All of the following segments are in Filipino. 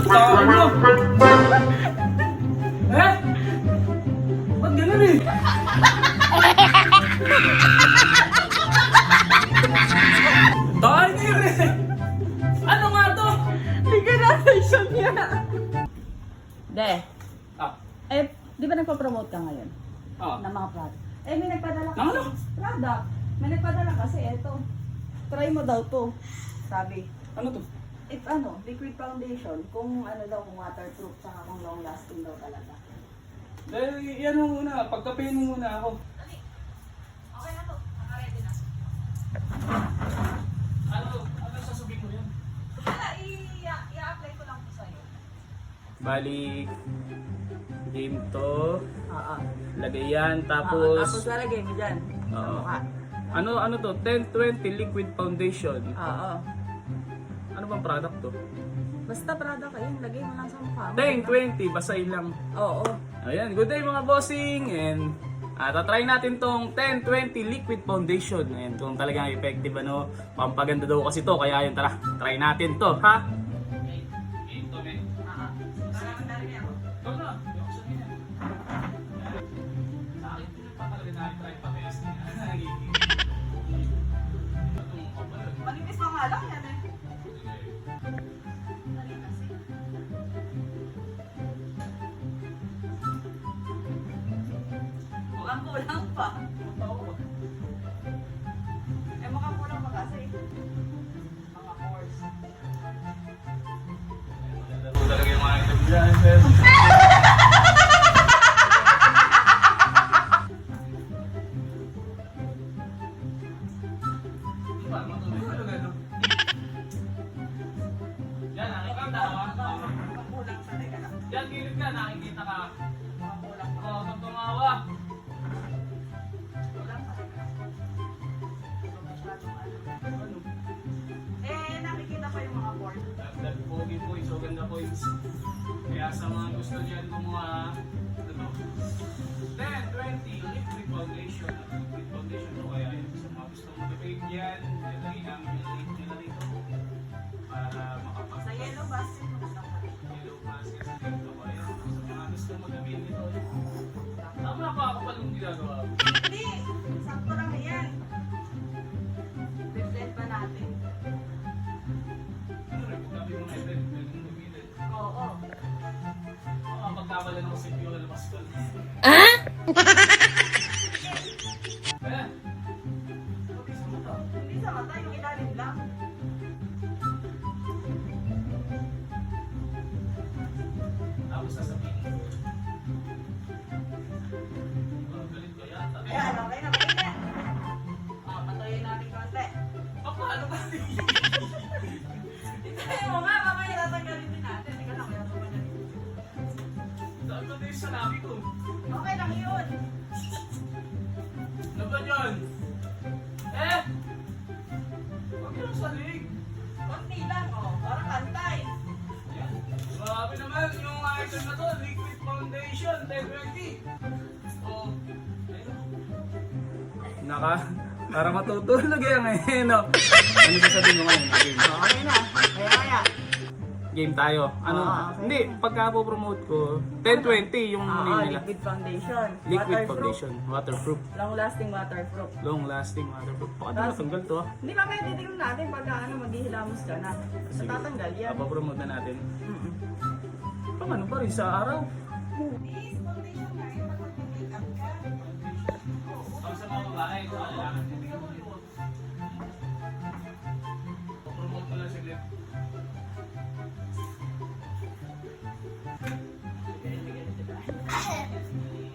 Tao mo! Eh? Ba't ganun eh? Dahil na yun eh! Ano nga to? Legalization niya. De, Ah, di ba nagpa-promote ka ngayon ah. ng mga product? May nagpadala Ng ano? Product. May nagpadala kasi eto. Try mo daw to. Sabi. Ano to? If liquid foundation, kung kung waterproof, saka kung long lasting daw talaga. Dahil yan mo muna, pagkapehin mo muna ako. Okay na to. Naka-ready na. Ano sasabihin mo yan? Wala, i-apply ko lang po sa'yo. Bali, game to. Oo. Lagay yan, Tapos tapos... lalagay mo dyan. Sa Oo. mukha. Ano to? 1020 liquid foundation. Oo. Ano bang product to? Basta product kayo, lagay mo lang sa mukha mo. 1020, basahin lang. Oo. Ayan, good day mga bossing. And tatry natin tong 1020 liquid foundation. Ayan, kung talagang effective pampaganda daw kasi to. Kaya yun, tara, try natin to, ha? Manipis na nga lang yan eh. Mukhang kulang pa. Mukhang kulang pa kasi. Mga course. Talaga yung mga item dyan, sir. Yan, nakikita ka. Mukhang kulang sa teka lang. Yan, gilid ka, nakikita ka. Mukhang kulang pa. Oo, kung tumawa. Kulang pa. So, masyadong Ano? nakikita pa yung mga board. Dagdag pogi points o ganda points. Kaya sa mga gusto niyan gumawa, ano to? 10-20 liquid foundation. Liquid foundation to kaya yun. Sa mga gusto mag-fade yan, nilagay namin yung link nila dito. Para makapag- Sa yellow basket, kulang pa. yellow basket sa dito. Kaya sa mga gusto mag-fade nito. Tama pa ako pa nung ginagawa. Hindi! Sakto lang yan. Reflect pa natin. Ano rin, kung gabi mo na event, pwede mo gamitin. Oo. Pagkawala ng kasi yung lalabas ko. Kaya, Hindi sa mata, yung ilalim lang. tapos sasabihin ko. Galit ko yata. Ayan, okay na, okay na. Patuloy natin konti. Paano ba? Itayo mo nga, mamaya tatanggalin din natin. Ika lang, kaya naman yan. Daan ba tayo sa labi ko? Okay lang yun. Ano ba yun? Eh! Huwag yung salig. Konti lang, parang kantay. Ayan. Grabe naman yung item na to. Liquid foundation, 1020. Oh. Ayun. Para matutulog yan eh, no? Ano sasabihin mo ngayon? Game. Okay na, kaya. Game tayo. Ano? Okay. Hindi, pagka po promote ko, 1020 yung name nila. Liquid foundation. Liquid Waterproof. foundation, waterproof. Long lasting waterproof. Long lasting waterproof. Baka di matanggal to ah. Hindi mamaya titignan natin pagka maghihilamos ka na. Sige. Natatanggal yan. Papapromote na natin. Mm-mm. Pang ano pa rin sa araw? Please, foundation na yun. Pag mag-makeup ka. Pag sa mga babae, ito kailangan. Papromote mo lang saglit.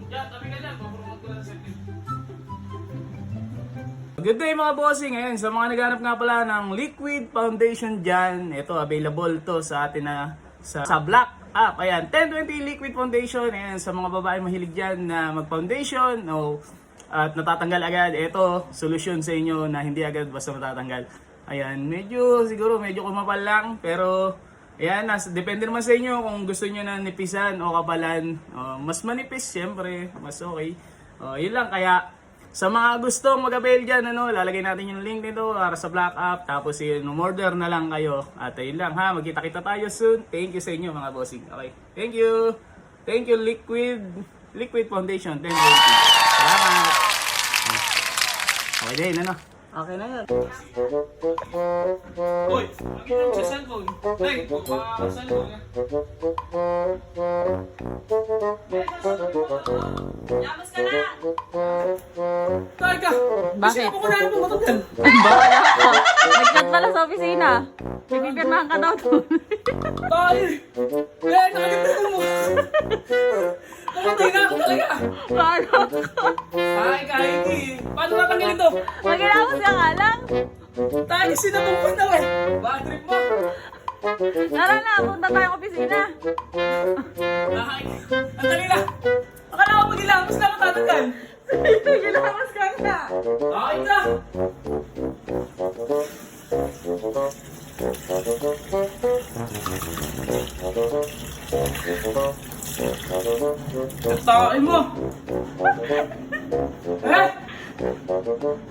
Yan, tabi ka dyan. Papromote ko lang saglit. Good day mga bossing! Ngayon, sa mga naghanap nga pala ng liquid foundation dyan, ito available to sa atin na sa Black app. Ayan, 1020 liquid foundation. Ayan, sa mga babae mahilig dyan na mag-foundation at natatanggal agad, ito, solusyon sa inyo na hindi agad basta matatanggal. Ayan, siguro medyo kumapal lang, pero ayan, depende naman sa inyo kung gusto nyo na nipisan o kapalan. Mas manipis, syempre, mas okay. Yun lang, kaya Sa mga gustong mag-avail dyan, lalagay natin yung link nito para sa Black App. Tapos order na lang kayo. At ayun lang ha, magkita-kita tayo soon. Thank you sa inyo mga bossing. Okay, thank you. Thank you Liquid Foundation 1020. Salamat. Okay din, Okay na yun. Uy, bakit mo sa cellphone? Ay, sa cellphone. Yamas ka na! Tay ka! Bakit? Ako na mo matutag. Bahala ka. Nag-chat pala sa opisina. Pipipirmahan ka daw doon. Tay! Eh, nakaganda mo! Namatay na ako talaga! Bahala ka. Ay, kahit paano natanggalin to? Magilamos ka nga lang. Tay, sinabong ko na eh! Bad trip mo! Tara na, punta tayong opisina. Ay, ang dali na! Akala ko magilamos na matatanggal! Magilamos ka nga. Ay na! Takin mo! Eh?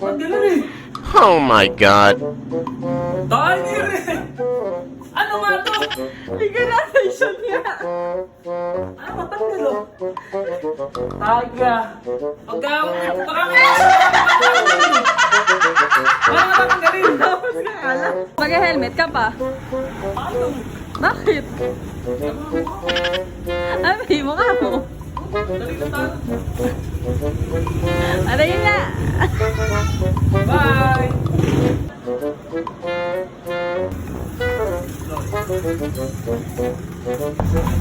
Ba't ganun eh? Oh my god. Takin eh! Ano nga to? Legalization nga. Ano matanggal oh? Takin ka! Baka wala ka tatanggalin! Magilamos ka nga lang. Mag-helmet ka pa. Ano? Bakit? Abi mo ka mo. Dali na tayo! Ano yun na? Bye!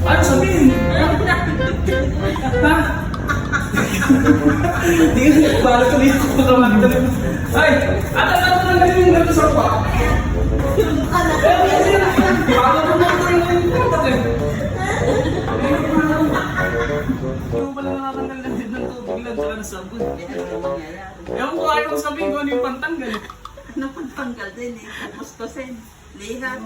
Ano sabihin? Ha? Hindi ka nagbalot kami ako makita nito. Ay! Ano lang ganun yung ganun sa pa? Paano ko naman yung kontak eh? Yung pala nakatanggal na din ng tubig lang sa sabon. Ewan ko ayaw ko sabihin kung ano yung pantanggal. Ano pang tanggal din eh? Kukustusin. Lihat.